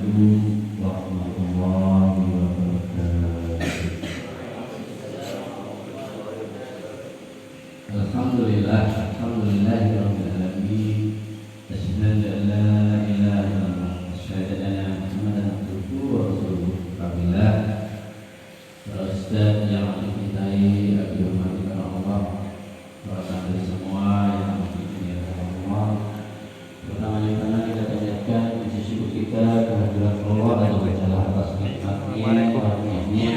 warahmatullahi wabarakatuh. Alhamdulillahirabbil alamin. Asyhadu an la ilaha illallah wa asyhadu anna Muhammadan abduhu wa rasuluh. Alhamdulillah. Para ustaz yang dicintai, dihormati Allah, para santri semua yang dimuliakan Allah. Pertama-tama kita panjatkan puji syukur kita kehadirat Allah dan berjalan atas nikmat-Nya,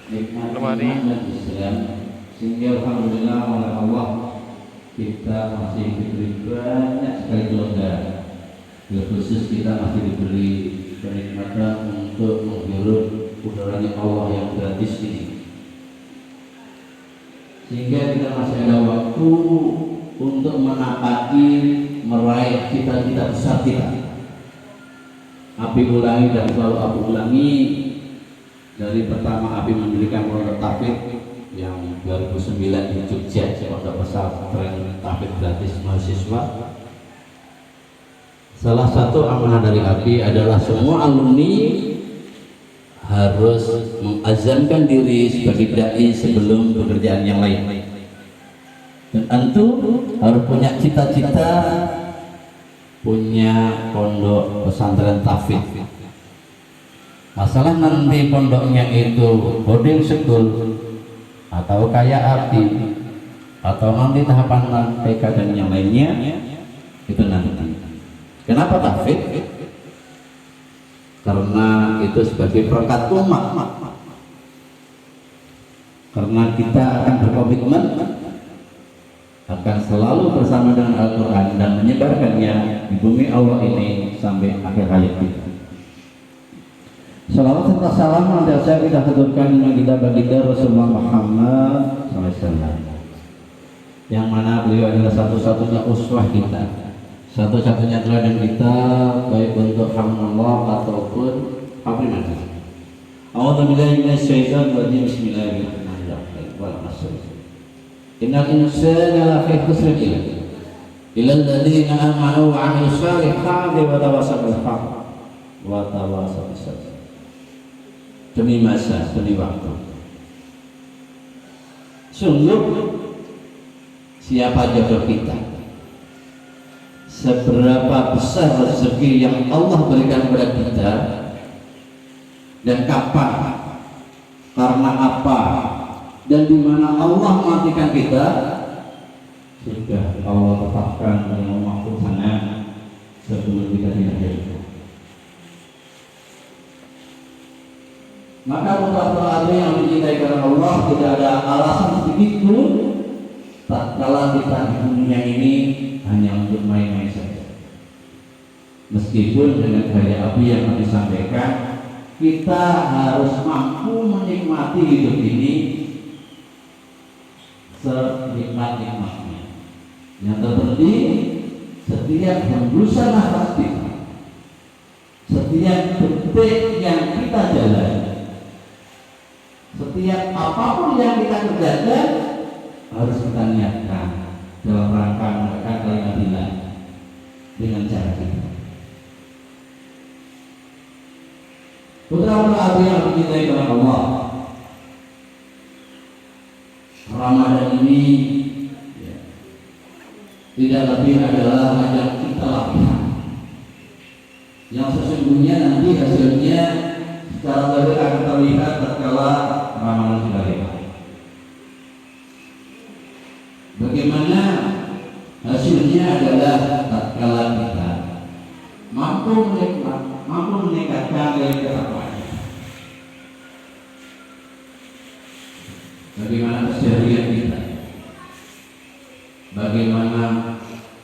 nikmat iman dan Islam, sehingga alhamdulillah oleh Allah kita masih diberi banyak sekali kelonggaran. Khusus kita masih diberi kenikmatan untuk menghirup udaranya Allah yang gratis ini, sehingga kita masih ada waktu untuk menapaki meraih cita-cita besar kita. Api ulangi dan selalu api ulangi. Dari pertama api mendirikan pondok tahfidz yang 2009 di Jogja, pondok pesantren tahfidz gratis mahasiswa. Salah satu amanah dari api adalah semua alumni harus mengazamkan diri sebagai dai sebelum pekerjaan yang lain. Dan antum harus punya cita-cita punya pondok pesantren tahfidz. Masalah nanti pondoknya itu boarding school atau kayak api atau nanti tahapan PK dan yang lainnya, itu nanti. Kenapa tahfidz? Karena itu sebagai perekat umat. Karena kita akan berkomitmen akan selalu bersama dengan Al-Quran dan menyebarkannya di bumi Allah ini sampai akhir hayat kita. Salawat serta salam senantiasa kita haturkan kita baginda Rasulullah Muhammad SAW, yang mana beliau adalah satu-satunya uswah kita, satu-satunya teladan kita, baik untuk hamdulillah ataupun aprimati. A'udzubillahi minasyaitonir rajim. Bismillahirrahmanirrahim. Wal 'ashr. Innal insana lafi khusr illa alladziina aamanu wa 'amilus shalihati wa tawassaw bil haqq wa tawassaw bis sabr. Demi masa, demi waktu. Sungguh siapa jodoh kita, seberapa besar rezeki yang Allah berikan kepada kita, dan kapan, karena apa, dan di mana Allah matikan kita, sudah Allah tetapkan dalam waktu sana sebelum kita dilahirkan. Maka putra-putra yang dicintai karena Allah, tidak ada alasan sedikit pun tatkala kita di dunia ini hanya untuk main-main saja. Meskipun dengan gaya api yang disampaikan, kita harus mampu menikmati hidup ini senikmat-nikmatnya. Yang terpenting, setiap hembusan nafas kita, setiap detik yang kita jalani, setiap apapun yang kita kerjakan harus kita niatkan dalam rangka menegakkan kalimat dengan cara kita. Putra-putra api yang dicintai oleh Allah, Ramadan ini tidak lebih adalah ajang kita latihan yang sesungguhnya nanti hasilnya secara zahir akan terlihat tatkala Ramadan sudah lewat. Bagaimana hasilnya adalah tatkala kita mampu meningkatkan nilai ketakwaan. Bagaimana keseharian kita, bagaimana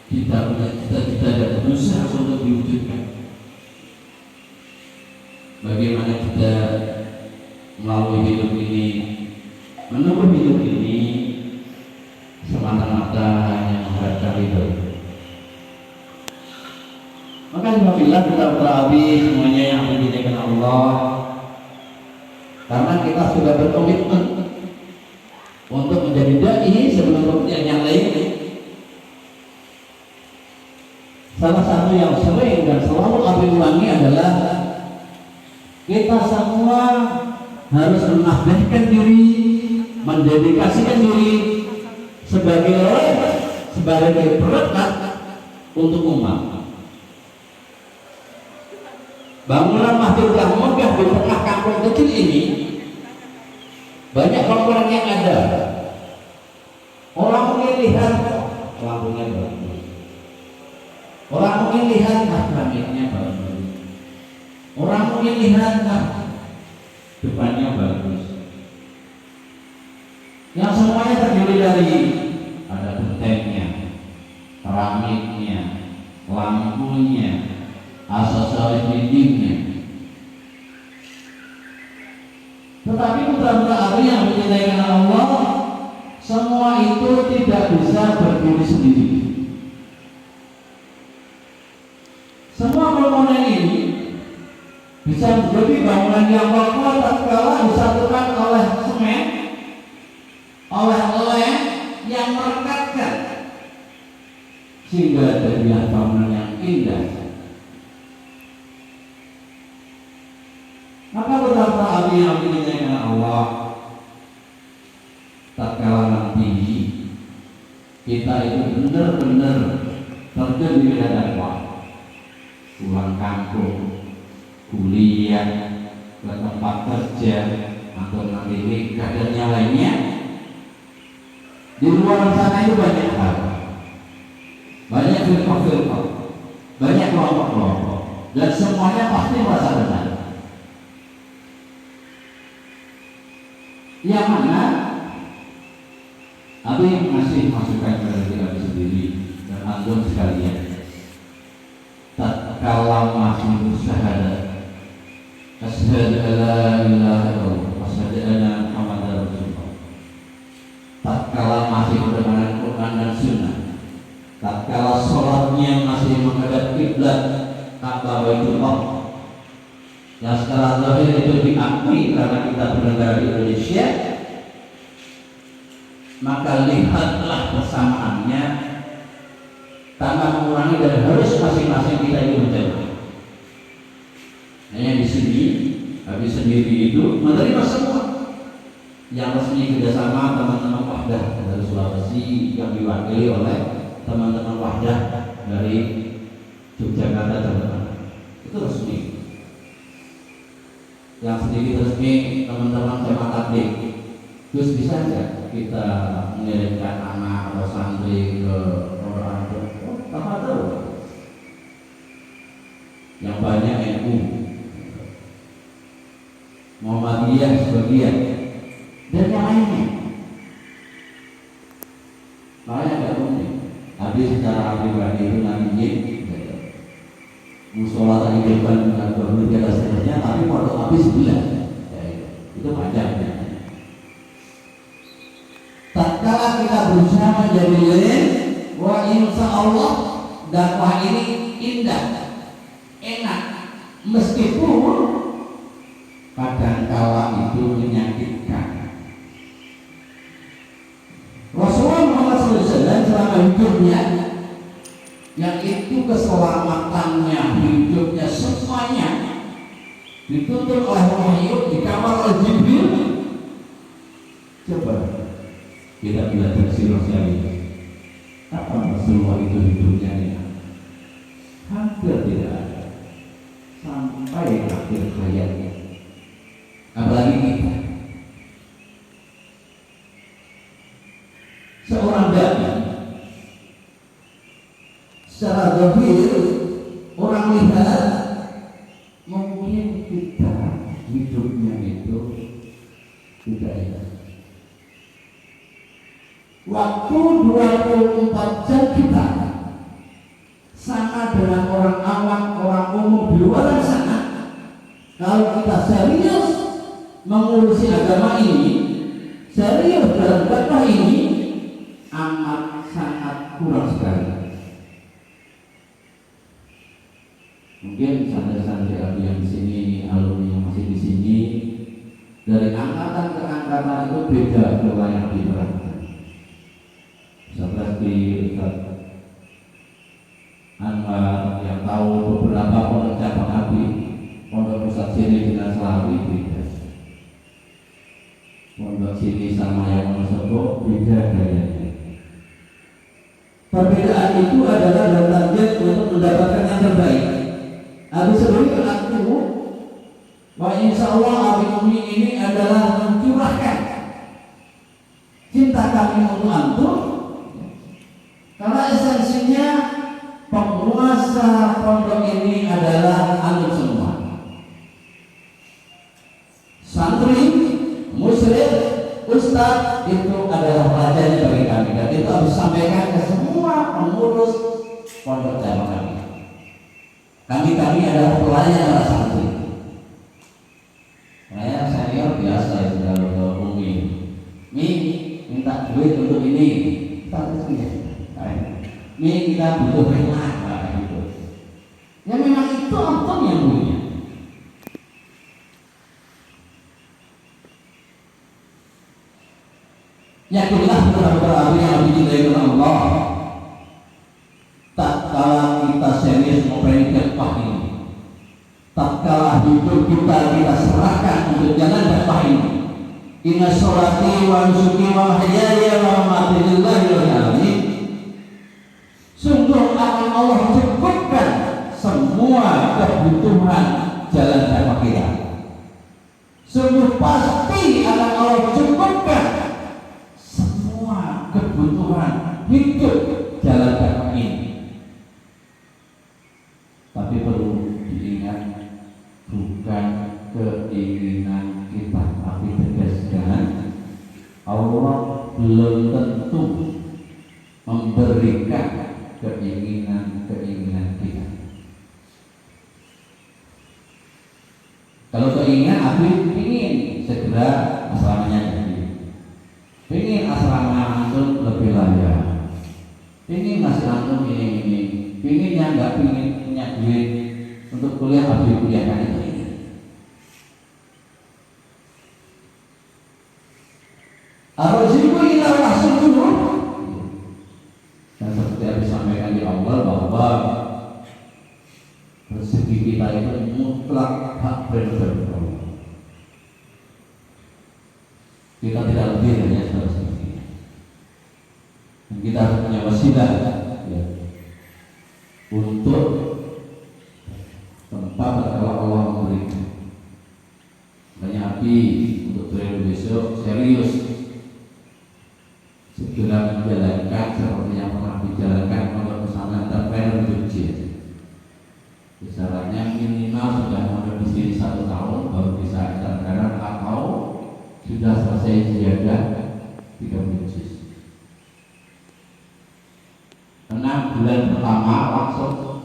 kita punya cita-cita dan berusaha untuk diwujudkan, bagaimana kita melalui hidup ini, menempuh hidup ini semata-mata hanya mengharapkan ridho. Maka alhamdulillah kita berabi semuanya yang dididik Allah, karena kita sudah berkomitmen untuk menjadi dai sebelum pekerjaan yang lain. Salah satu yang sering dan selalu Abi ulangi adalah Kita semua harus mengabdikan diri, mendedikasikan diri sebagai perekat untuk umat. Bangunan Masjidil Megah di tengah kampung kecil ini banyak komponen yang ada. Orang mungkin lihat lampunya bagus, orang mungkin lihat keramiknya bagus, orang mungkin lihat depannya bagus. Yang semuanya terdiri dari ada gentengnya, keramiknya, lampunya, aksesoris dindingnya. Tetapi putra-putra Ali yang dicintai oleh Allah, semua itu tidak bisa berdiri sendiri. Semua komponen ini bisa menjadi bangunan yang kokoh tatkala disatukan oleh semen, oleh lem yang merekatkan, sehingga jadi bangunan yang indah. Maka beberapa abdi yang dicintai oleh Allah, tatkala nanti kita itu benar-benar terjun di medan dakwah, pulang kampung, kuliah, ke tempat kerja, atau nanti nikah dan yang lainnya. Di luar sana itu banyak hal, banyak firqah-firqah, banyak kelompok-kelompok, dan semuanya pasti merasa benar. Yang mana Abi masih masukan kepada diri Abi sendiri dan antum sekalian. Tatkala masih bersyahadat, asyhadu alla ilaha illallah wa asyhadu anna Muhammadar Rasulullah. Tatkala masih berdengar Quran dan Sunnah, tatkala sholatnya masih menghadap kiblat Ka'bah Baitullah, yang secara zahir itu diakui karena kita bernegara di Indonesia, maka lihatlah persamaannya tanpa mengurangi dan harus masing-masing kita itu mencoba. Hanya di sini habis sendiri itu menerima semua yang resmi kerjasama teman-teman Wahdah dari Sulawesi yang diwakili oleh teman-teman Wahdah dari Yogyakarta, Jawa Tengah. Itu resmi. Yang sedikit resmi teman-teman jemaat tabligh. Terus bisa saja kita mengirimkan anak atau santri ke orang apa tahu yang banyak NU, Muhammadiyah sebagian, dan yang lainnya. Makanya nggak mungkin. Habis secara pribadi itu nanti musola tadi depan dengan bangun di atas atasnya, tapi pondok habis sebelah, itu panjangnya. Tatkala kita berusaha menjadi lain, wah insya Allah dakwah ini indah, enak, meskipun kadangkala itu menyakitkan. Rasulullah Muhammad SAW selama hidupnya, yang itu keselamatannya, hidupnya semuanya dituntut oleh wahyu, dikawal oleh Jibril. Coba kita belajar sirah ini. Apa Rasulullah itu hidupnya ini? Hampir tidak ada sampai akhir hayatnya. Apalagi kita, seorang dai, secara zahir orang lihat mungkin kita hidupnya itu tidak enak. Waktu 24 jam kita sama dengan orang awam, orang umum di luar sana. Kalau kita serius mengurusi agama ini, serius dalam dakwah ini, amat sangat kurang sekali. Mungkin santri-santri Abi yang di sini, alumni yang masih di sini, dari angkatan ke angkatan itu beda pola yang diterapkan. Seperti Ustaz Anwar yang tahu beberapa pondok cabang Abi, pondok pusat sini dengan beda. Pondok sini sama yang tersebut beda gayanya. Perbedaan itu adalah dalam target untuk mendapatkan yang terbaik. Abi sebelumnya aku, wah insya Allah Abi Umi ini adalah mencurahkan cinta kami untuk antum, karena esensinya penguasa pondok ini adalah antum semua. Santri, musyrik, ustadz itu adalah rajanya bagi kami, dan itu harus sampaikan ke semua pengurus pondok jamaah kami. Kami adalah pelayan para santri. Saya senior biasa itu kalau Umi, minta duit untuk ini, kita butuh rela, gitu. Ya memang itu antum yang punya. Yakinlah benar-benar yang dicintai oleh Allah. Tak kala kita serius memprediksi ini, tak kala hidup kita serahkan untuk jalan dakwah ini. Inna sholati wa nusuki wa mahyaya wa mamati lillahi rabbil alamin. Sungguh akan Allah cukupkan semua kebutuhan jalan dakwah kita. Sungguh pasti akan Allah cukupkan kebutuhan hidup jalan dakwah ini. Tapi perlu diingat, bukan keinginan kita, tapi tegaskan Allah belum tentu memberikan keinginan kita. Kalau keinginan, aku ingin segera asramanya jadi, ingin asrama antum lebih layak, ingin masih antum ini, ingin yang nggak ingin punya duit untuk kuliah harus dikuliahkan itu. Ar-raziqu ila rasulullah. Dan seperti yang disampaikan di awal bahwa rezeki kita itu mutlak hak prerogatif Allah. Kita tidak lebih hanya seperti ini. Dan kita harus punya wasilah ya, untuk tempat kalau Allah memberikan. Banyak api untuk periode besok serius segera menjalankan seperti yang pernah dijalankan oleh pesantren terpilih Jogja. Besarannya minimal sudah ada di sini 1 tahun baru bisa terkadang atau sudah selesai siaga 3 juz. 6 bulan pertama langsung,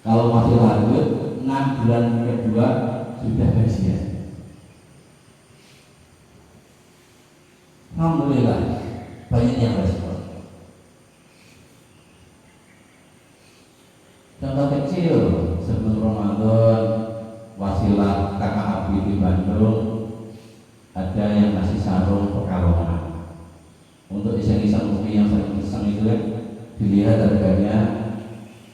kalau masih lanjut 6 bulan kedua sudah gajian. Alhamdulillah banyak yang respon. Contoh kecil, sebelum Ramadan wasilah kakak Abi di Bandung ada yang kasih sarung Pekalongan untuk iseng-iseng Umi yang sering iseng itu kan, dilihat harganya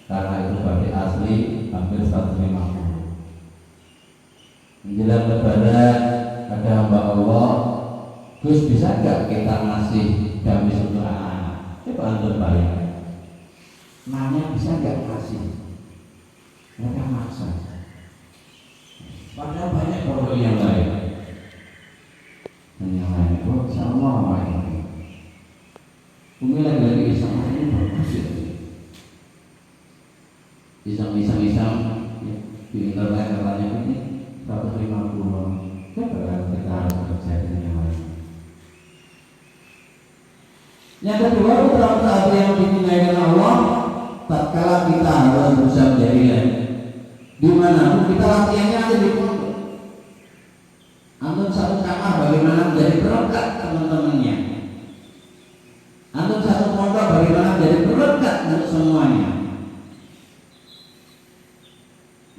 karena itu batik asli hampir 150. Menjelang Lebaran ada hamba Allah, Gus bisa nggak kita ngasih gamis untuk anak-anak? Coba antum bayangkan, nanya bisa nggak ngasih? Mereka maksa. Padahal banyak produk yang lain. Dan yang lain itu sama ini. Umi lagi iseng, ini bagus ya. Iseng ya, di internet katanya ini 150. Coba kita harus kerja dengan yang lain. Yang kedua, putra-putra yang dicintai Allah, tatkala kita harus berusaha menjadi lain. Di mana kita latihannya ada di pondok. Antum satu kamar bagaimana menjadi berkat teman-temannya. Antum satu pondok bagaimana menjadi berkat untuk semuanya.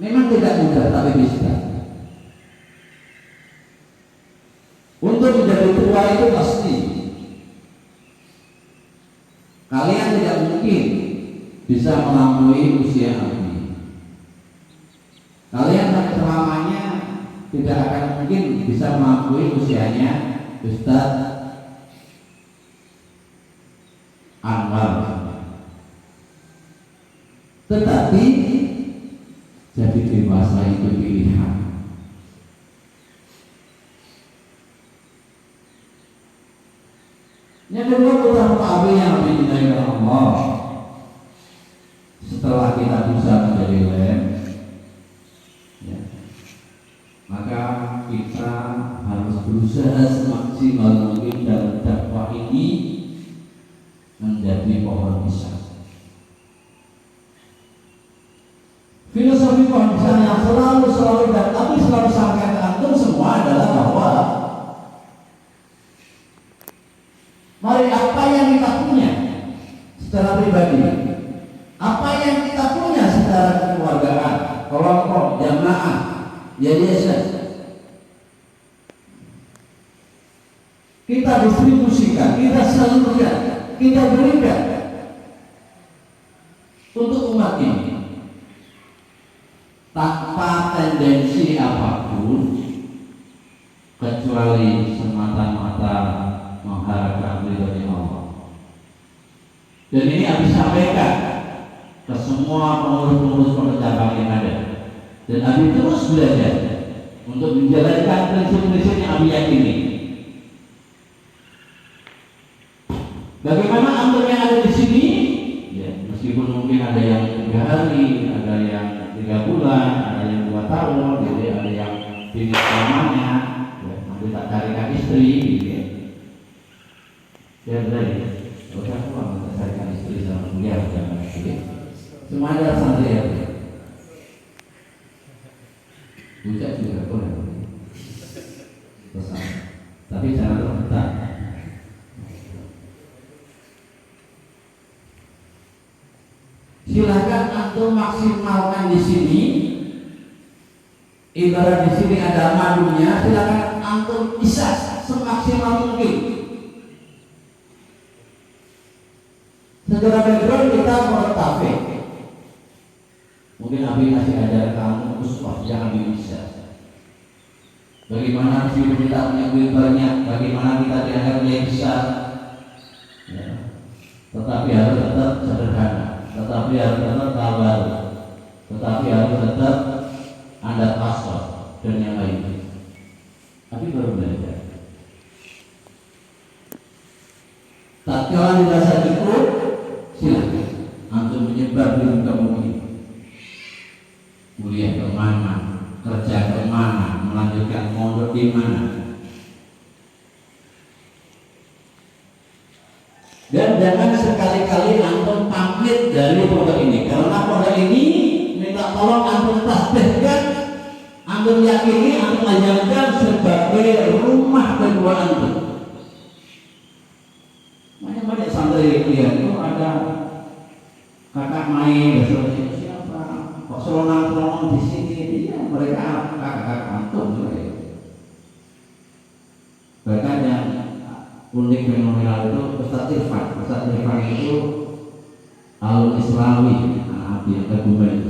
Memang tidak mudah tapi bisa. Untuk menjadi tua itu pasti kalian tidak mungkin bisa melampaui usia Nabi. Kalian selamanya tidak akan mungkin bisa mengakui usianya Ustaz Anwar. Tetapi jadi dewasa itu pilihan. Yang kedua, kita mengakui yang dicintai oleh Allah. Setelah kita bisa menjadi lem, ya, maka kita harus berusaha semaksimal mungkin dalam dakwah ini menjadi pohon pisang. Filosofi pohon pisang yang selalu dan tapi selalu sampai ke antum semua adalah bahwa mari apa yang kita punya secara pribadi, apa yang kita punya secara kekeluargaan, kelompok, jamaah, yayasan, kita distribusikan, kita salurkan, kita berikan untuk umat ini tanpa tendensi apapun kecuali semata-mata mengharapkan ridhonya Allah. Dan ini habis sampaikan ke semua pengurus-pengurus cabang yang ada. Dan Abi terus belajar untuk menjalankan prinsip-prinsip yang Abi yakini. Bagaimana antum yang ada di sini? Ya, meskipun mungkin ada yang 3 hari, ada yang 3 bulan, ada yang 2 tahun, jadi ada yang ini selamanya, ya, nanti tak carikan istri, gitu ya. Ya benar ya, kalau saya pulang tak carikan istri sama kuliah, jangan gitu ya. Semua ada santri ya. Bujak juga boleh, pesan, tapi jangan terbentak. Silakan antum maksimalkan di sini. Ibarat di sini ada madunya, silakan antum bisa semaksimal mungkin. Secara background kita bertafe. Mungkin Abi kasih ajar kamu uswah yang Abi bisa. Bagaimana meskipun kita punya duit banyak, bagaimana kita dianggap yang besar, ya. Tetapi harus tetap sederhana. Tetapi harus tetap kabar, tetapi harus tetap adat asal dan yang lainnya. Tapi baru belajar. Tatkala dirasa cukup, silakan antum menyebar di muka bumi. Kuliah kemana, kerja kemana, melanjutkan mondok di mana. Dan jangan sekali-kali antum pamit dari pondok ini, karena pondok ini minta tolong antum tasbihkan, antum yakini, antum ajarkan sebagai rumah kedua antum. Banyak santri kuliah itu ada kakak main, besok siapa, kok selonang di sini, iya mereka kakak-kakak antum. Bahkan yang unik fenomenal itu Ustaz Irfan. Ustaz Irfan itu alun Islami, yang kebumen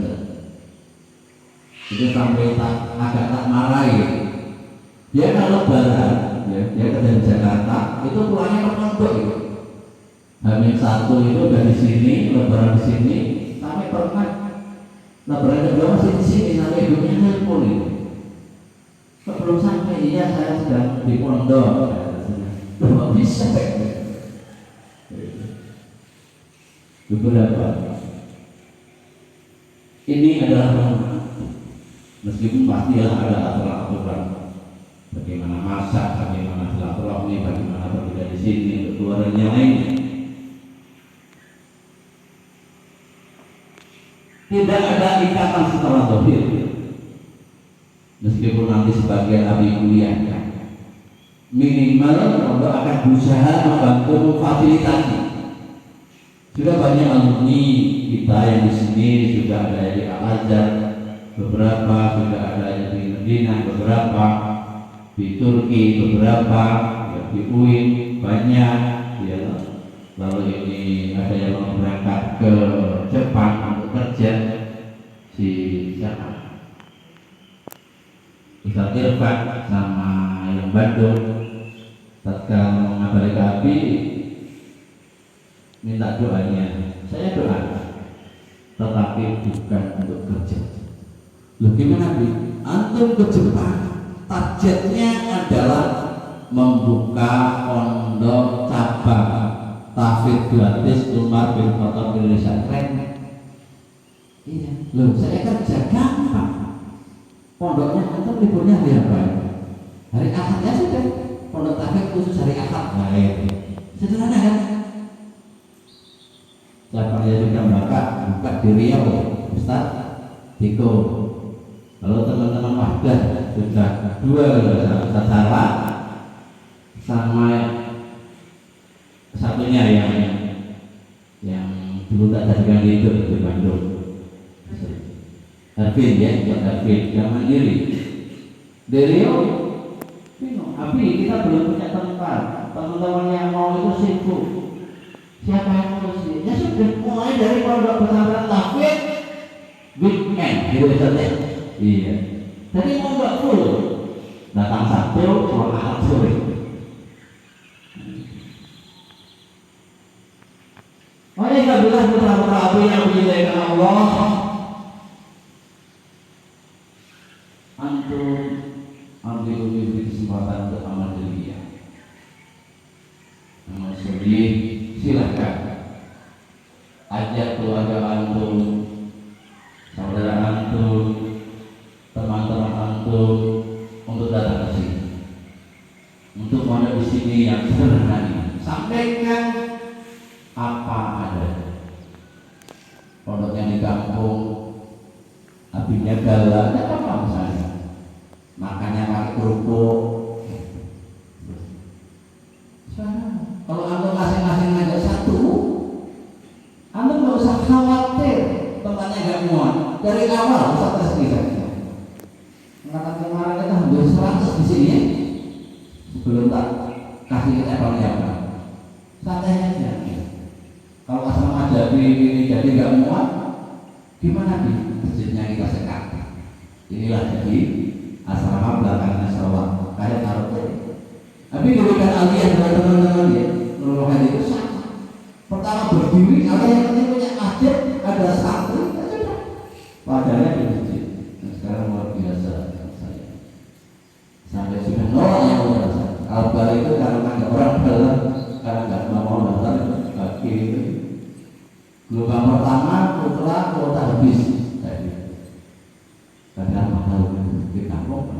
itu sampai agak tak marahi. Dia kalau lebaran, ya, dia kerja di Jakarta, itu pulangnya ke pondok itu. Hamil 1 itu dari sini, lebaran di sini, sampai pernah lebaran kedua masih di sini, sampai hidupnya nelpon itu. Sebelum sampai, iya saya sedang di pondok. Tidak bisa beberapa. Ini adalah rumah. Meskipun pastilah ada aturan-aturan bagaimana masak, bagaimana silaturahmi, bagaimana pergi dari sini untuk keluar dan yang lainnya. Tidak ada ikatan secara zahir. Meskipun nanti sebagai abi kuliah, minimal untuk akan berusaha membantu memfasilitasi. Sudah banyak alumni kita yang di sini, sudah ada di Al-Azhar, beberapa sudah ada di Medina, beberapa di Turki, beberapa ya, di UIN banyak. Ya, lalu ini ada yang mau berangkat ke Jepang untuk kerja si siapa? Ustaz Irfan sama yang Bandung tatkala mengabari ke Abi minta doanya, saya doa tetapi bukan untuk kerja. Loh gimana Bi? Antum ke Jepang targetnya adalah membuka pondok cabang tahfidz gratis Umar bin Khattab Indonesia. Keren. Iya. Loh saya kerja gampang. Pondoknya antum liburnya hari apa? Hari Ahad ya sudah. Pondok tahfidz khusus hari Ahad. Baik. Sederhana kan? Cabangnya sudah buka di Riau, Ustaz Diko. Lalu teman-teman Wahdah sudah dua, Ustaz Salah sama satunya yang dulu tak jadikan itu di Bandung. Darvin ya, buat Darvin yang mandiri. Di Riau, tapi kita belum punya tempat. Teman-teman yang mau itu sibuk. Siapa yang ngurusin? Ya sudah, mulai dari pondok pesantren tahfidz weekend gitu saja. Iya. Jadi mau nggak full, datang Sabtu, pulang Ahad sore. Oh ya, alhamdulillah putra-putra Abi yang dimuliakan Allah. Antum ambil kesempatan untuk amal dunia. Amal sunnah silahkan ajak keluarga antum, saudara antum, teman-teman antum untuk datang ke sini, untuk mondok di sini yang sederhana ini. Sampaikan apa ada. Pondoknya di kampung, apinya galak, tidak apa misalnya. Makannya pakai kerupuk. Kalau antum masing-masing ngajak satu, antum nggak usah khawatir tempatnya nggak muat. Dari awal usah tes saja. Angkatan kemarin kita hampir 100 di sini ya. Sebelum tak kasih evaluasi apa, santai aja. Kalau asal ngajabi ini jadi nggak muat, gimana nih? Masjidnya kita sekat. Inilah jadi asrama belakangnya Sarawak. Kayak taruh. Tapi diberikan aliyah dengan teman-teman ya. Nurulkan itu sama. Pertama berdiri, ada yang penting punya masjid, ada santri, ya sudah. Padahal di masjid. Dan sekarang luar biasa saya. Sampai sudah nolak yang luar biasa. Al-Bar itu karena ada orang dalam, karena nggak mau datang kaki itu. Gelombang pertama, putra, kuota habis. Kadang mahal kita mau.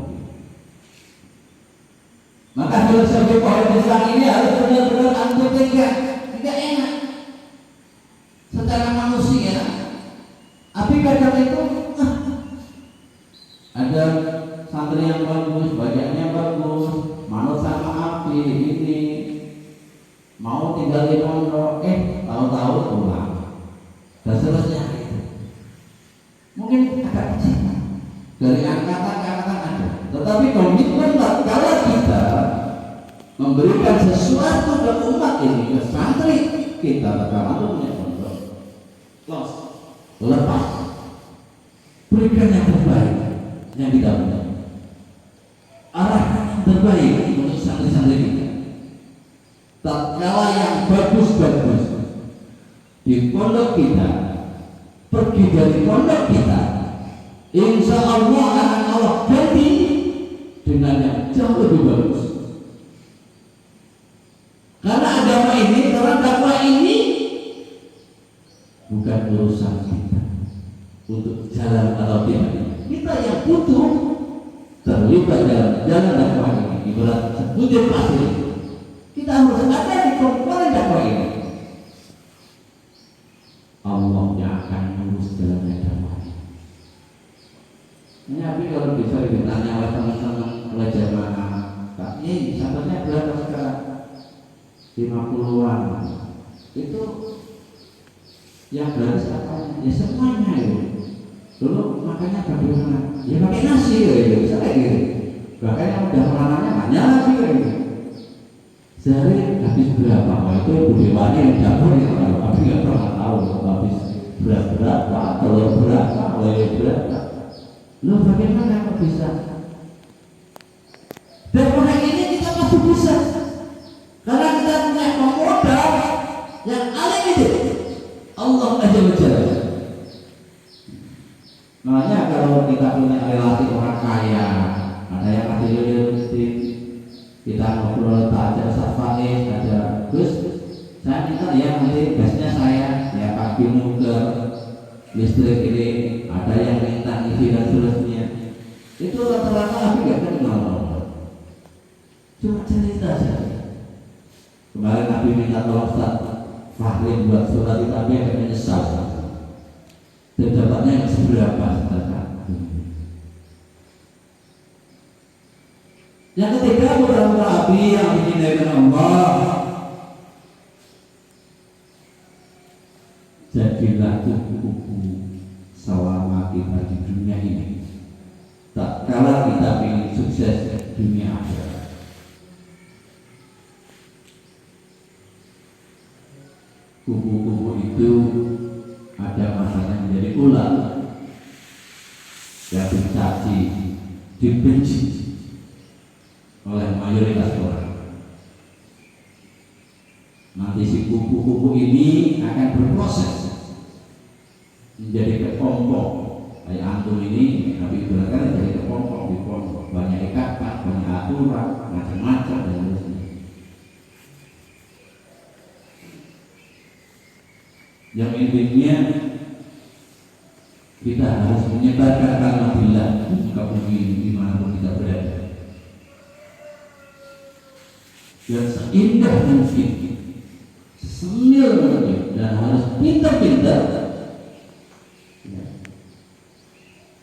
Maka filosofi poin Islam ini harus benar-benar antum pegang. Tidak enak secara manusia. Tapi kadang itu ada santri yang bagus, bacaannya bagus, manut sama api ini, mau tinggal di pondok, tahu-tahu pulang. Dan seterusnya itu. Mungkin agak kecil dari angkatan ke angkatan ada. Tetapi komitmen kalau kita memberikan sesuatu ke umat ini, ke santri kita bakalan punya pondok. Lepas berikan yang terbaik yang kita punya. Arahkan yang terbaik untuk santri-santri kita. Tatkala yang bagus-bagus di pondok kita, pergi dari pondok kita, insya Allah akan Allah ganti dengan yang jauh lebih bagus. Karena agama ini, karena dakwah ini bukan urusan kita untuk jalan atau tidak. Kita yang butuh terlibat dalam jalan dakwah ini. Ibarat sebutir pasir, kita harus ada di komponen dakwah ini. Allah yang akan mengurus jalannya dakwah ini. Tapi kalau bisa ditanya oleh teman-teman oleh jamaah, ini sahabatnya berapa sekarang? 50-an. Itu yang gratis apa? Ya semuanya itu. Dulu makannya bagaimana? Ya pakai nasi ya, bisa kayak gitu. Bahkan yang udah melanangnya banyak lagi gitu. Sehari habis berapa? Wah itu Ibu Dewani yang dapur ya, tapi nggak pernah tahu habis berapa, telur berapa, lele berapa. Loh bagaimana kok bisa? rutin, kita ngobrol, ada Safais, ada Gus, saya minta ya nanti gasnya saya, ya kaki nuker, listrik ini, ada yang minta isi dan seterusnya. Itu rata-rata Abi nggak kenal, cuma cerita saja. Kemarin Abi minta tolong Ustaz Fahri buat surat itu, Abi agak menyesal. Dan dapatnya nggak seberapa, Yang ketiga, putra-putra Abi yang dimuliakan Allah, jadilah kupu-kupu selama kita di dunia ini, tak kala kita ingin sukses dunia akhirat. Kupu-kupu itu ada masanya menjadi ular yang dicaci, dibenci oleh mayoritas orang. Nanti si kupu-kupu ini akan berproses menjadi kepompong. Kayak antum ini, tapi ibaratkan jadi kepompong, di kepompong banyak ikatan, banyak aturan, macam-macam dan sebagainya. Yang intinya kita harus menyebarkan kalimat di muka bumi dimanapun kita berada. Dan seindah mungkin, sesemil mungkin, dan harus pintar-pintar ya,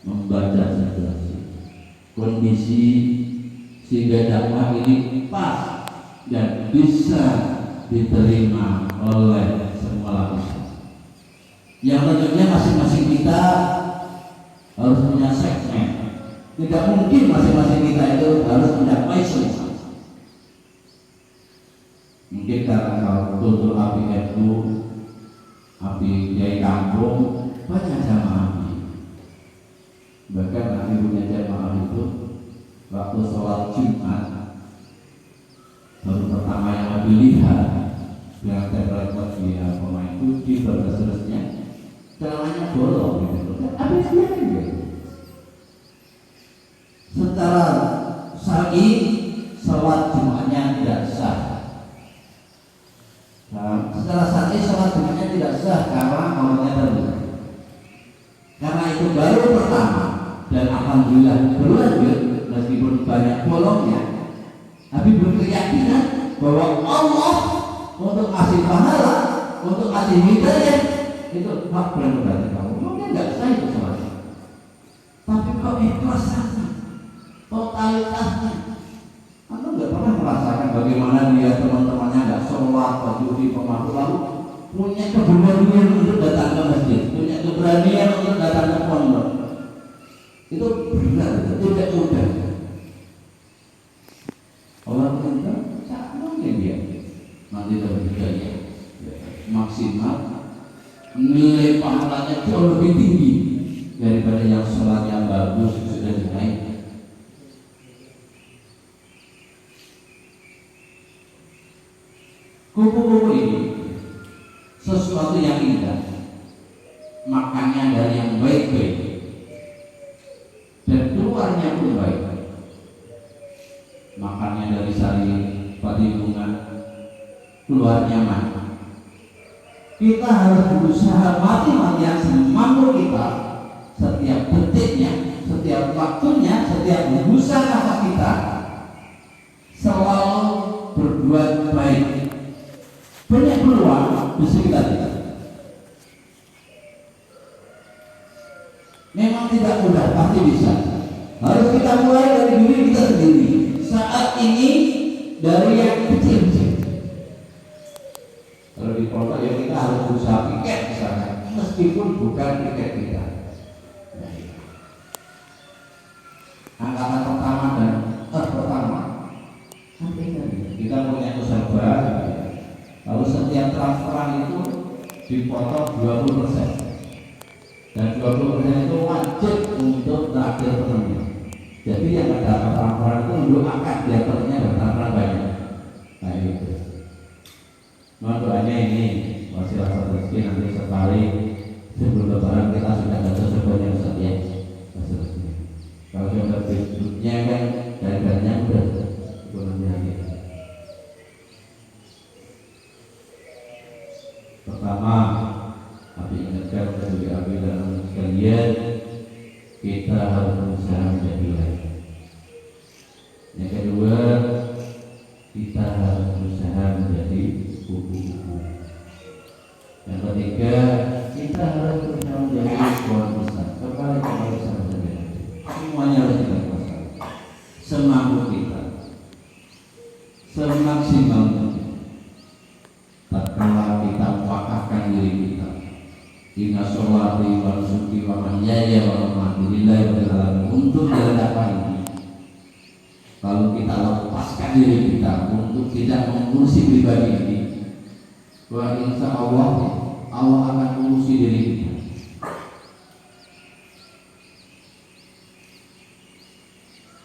membaca situasi, kondisi sehingga dakwah ini pas dan bisa diterima oleh semua lapisan. Yang tentunya masing-masing kita harus punya segmen. Tidak mungkin masing-masing kita itu harus mencapai solusi. Mungkin karena kalau kultur Abi itu Abi Kiai kampung banyak jamaah Abi. Bahkan Abi punya jamaah itu waktu sholat Jumat baru pertama yang Abi lihat yang terdapat dia pemain kunci dan seterusnya, celananya bolong gitu. Abi sendiri gitu. Secara syar'i sholat Jumatnya tidak sah. Setelah saat ini sholat Jumatnya tidak sah karena awalnya terbuka. Karena itu baru pertama dan alhamdulillah berlanjut meskipun banyak bolongnya. Tapi berkeyakinan bahwa Allah untuk kasih pahala, untuk kasih hidayah itu hak prerogatif kamu. Mungkin nggak sah itu sholat. Tapi kok ikhlasannya, totalitasnya, anda nggak pernah merasakan bagaimana dia teman-temannya nggak sholat, judi, pemalu, lalu punya keberanian untuk datang ke masjid, punya keberanian untuk datang ke pondok. Itu benar, itu tidak mudah. Orang kita tak mungkin dia nanti berhidayah maksimal, nilai pahalanya jauh lebih tinggi daripada yang sholat yang bagus sudah dinaik. Kupu-kupu ini sesuatu yang indah, makannya dari yang baik-baik dan keluarnya pun baik. Makannya dari sari padi bunga, keluarnya mati. Kita harus berusaha mati-matian semampu kita, setiap detiknya, setiap waktunya, setiap hembusan nafas kita selalu berbuat baik. Banyak peluang di sekitar kita. Memang tidak mudah, pasti bisa. Harus kita mulai dari diri kita sendiri. Saat ini dari yang kecil-kecil. Kalau di kota ya kita harus berusaha piket misalnya, meskipun bukan piket kita. Angkatan pertama dan pertama, kita punya usaha. Lalu setiap transferan itu dipotong 20%, dan 20% itu wajib untuk traktir penuhnya. Jadi yang ada transferan itu untuk akad dia ternyata bertransferan banyak. Nah itu. Mohon doanya ini masih rasa rezeki nanti sekali sebelum lebaran kita sudah ada sebanyak Ustaz ya. Kalau sudah berikutnya kan dari ketiga, kita harus berusaha menjadi pohon besar. Kembali sama saja. Semuanya harus kita kuasai. Semampu kita, semaksimal mungkin. Tatkala kita wakafkan diri kita, inna sholati wa nusuki wa mahyaya wa mamati lillahi rabbil alamin, untuk jalan dakwah ini. Kalau kita lepaskan diri kita untuk tidak mengurusi pribadi ini, bahwa insya Allah Allah akan mengurusi diri kita.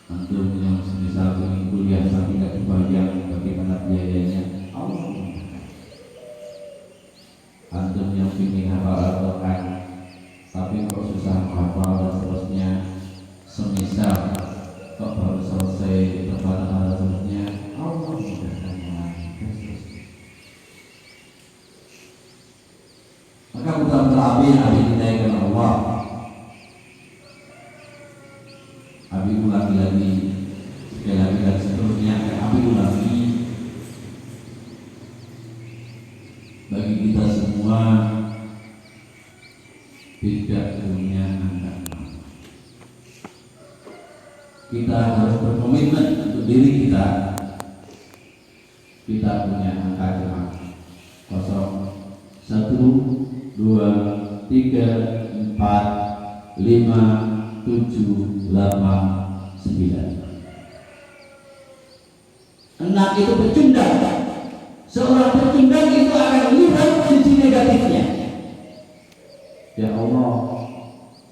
Antum yang semisal ingin kuliah tapi tidak kebayang bagaimana biayanya, Allah. Antum yang ingin hafal Al-Quran tapi kok susah hafal dan seterusnya, semisal kok baru selesai berbalan seterusnya, Allah mudahkannya. Maka putra-putra Abi dinaikkan Allah. Abi ulangi lagi, sekali lagi dan seterusnya. Abi ulangi, bagi kita semua tidak punya anak. Kita harus berkomitmen untuk diri kita. Kita punya angka jemaah 0, 1, 2, 3, 4, 5, 7, 8, 9. 6 itu pecundang. Seorang pecundang itu akan melihat sisi negatifnya. Ya Allah,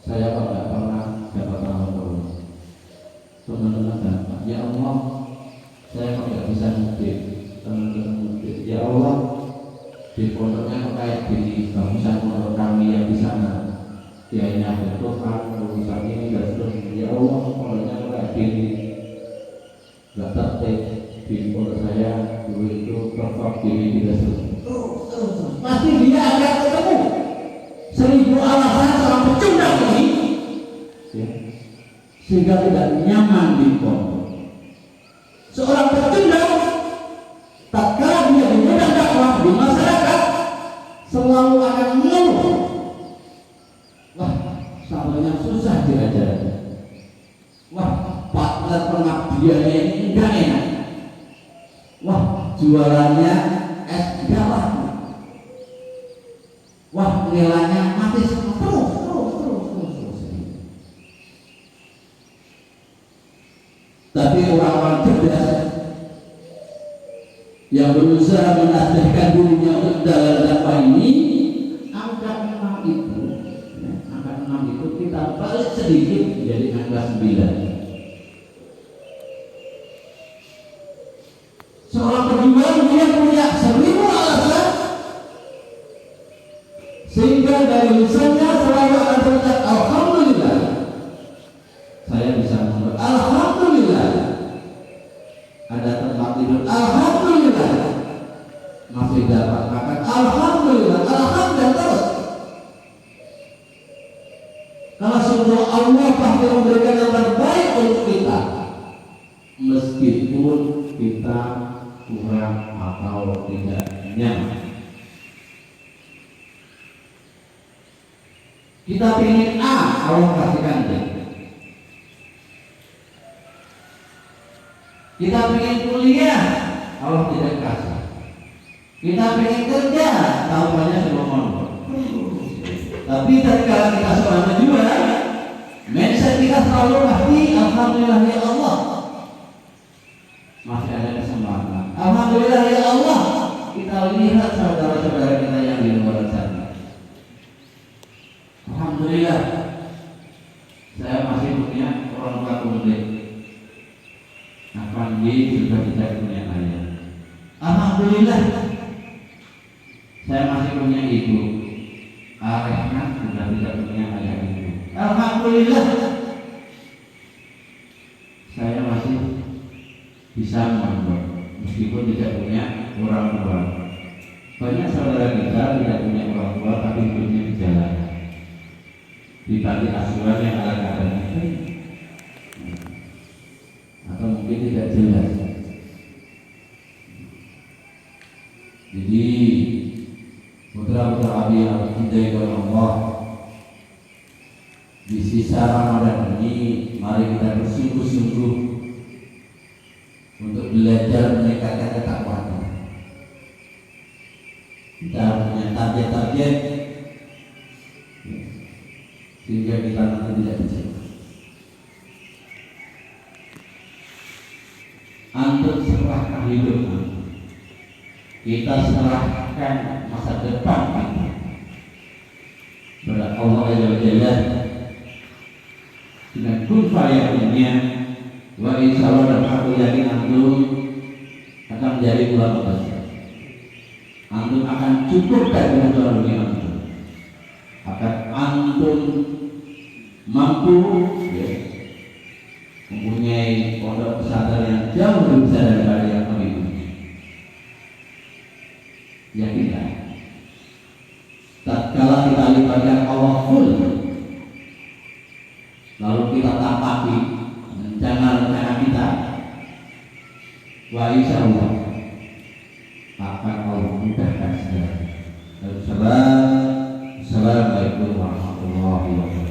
saya kok tidak pernah dapat Allah. Teman-teman, ya Allah, saya kok tidak bisa mudik. Teman-teman mudik. Ya Allah, di pondoknya kok kayak gini, bagusan pondok kami yang di sana. Kiainya betul kan, urusan ini dan seterusnya. Ya Allah, pondoknya kok kayak gini, nggak tertib. Di pondok saya dulu itu perfect gini tidak seterusnya. Pasti dia akan ketemu 1000 alasan seorang pecundang ini, ya, sehingga tidak nyaman di pondok. Seorang pecundang tatkala dia di medan dakwah di masyarakat selalu akan mengeluh, wah sambalnya susah diajar, wah partner pengabdiannya ini enggak enak, wah jualannya es galak, wah nilainya mati semua, terus. Tapi orang-orang cerdas yang berusaha menasihkan dirinya untuk dalam dakwah ini, angka 6 itu, ya, angka 6 itu kita balik sedikit menjadi angka 9. Seorang pejuang dia punya 1000 alasan, sehingga dari lisannya selalu akan terucap alhamdulillah. Saya bisa membuat alhamdulillah. Ada tempat tidur, alhamdulillah. Masih dapat makan, alhamdulillah. Alhamdulillah terus. Karena sungguh Allah pasti memberikan yang terbaik untuk kita, meskipun kita kurang atau tidak nyaman. Kita ingin A, Allah kasihkan B. Kita ingin kuliah, Allah tidak kasih. Kita ingin kerja, tahuannya semua mondok. Tapi ketika kita seorang pejuang, mindset kita selalu pasti alhamdulillah ya Allah, masih ada kesempatan. Alhamdulillah ya Allah, kita lihat saudara-saudara kita yang di luar sana. Alhamdulillah, saya masih punya orang tua kumplit. Akan sudah tidak punya ayah. Alhamdulillah, saya masih punya ibu. Arehna sudah tidak punya ayah ibu. Alhamdulillah, saya masih bisa mondok meskipun tidak punya orang tua. Banyak saudara kita tidak punya orang tua tapi hidupnya di jalan, di panti asuhan yang ala kadarnya, atau mungkin tidak jelas. Jadi putra-putra Abi belajar meningkatkan ketakwaan. Kita punya target-target sehingga kita nanti tidak kecewa. Antum serahkan hidup antum, kita serahkan masa depan kita kepada Allah Azza wa Jalla dengan kun fayakunnya. Wa insyaallah dan aku yakin antum akan menjadi ulama besar. Antum akan cukupkan kebutuhan dunia antum, akan antum mampu ya, mempunyai pondok pesantren yang jauh lebih besar daripada yang kami punya. Yakinlah, tatkala kita libatkan Allah full, lalu kita tapaki rencana-rencana kita, wa insyaallah akan Allah mudahkan segala. Assalamualaikum warahmatullahi wabarakatuh.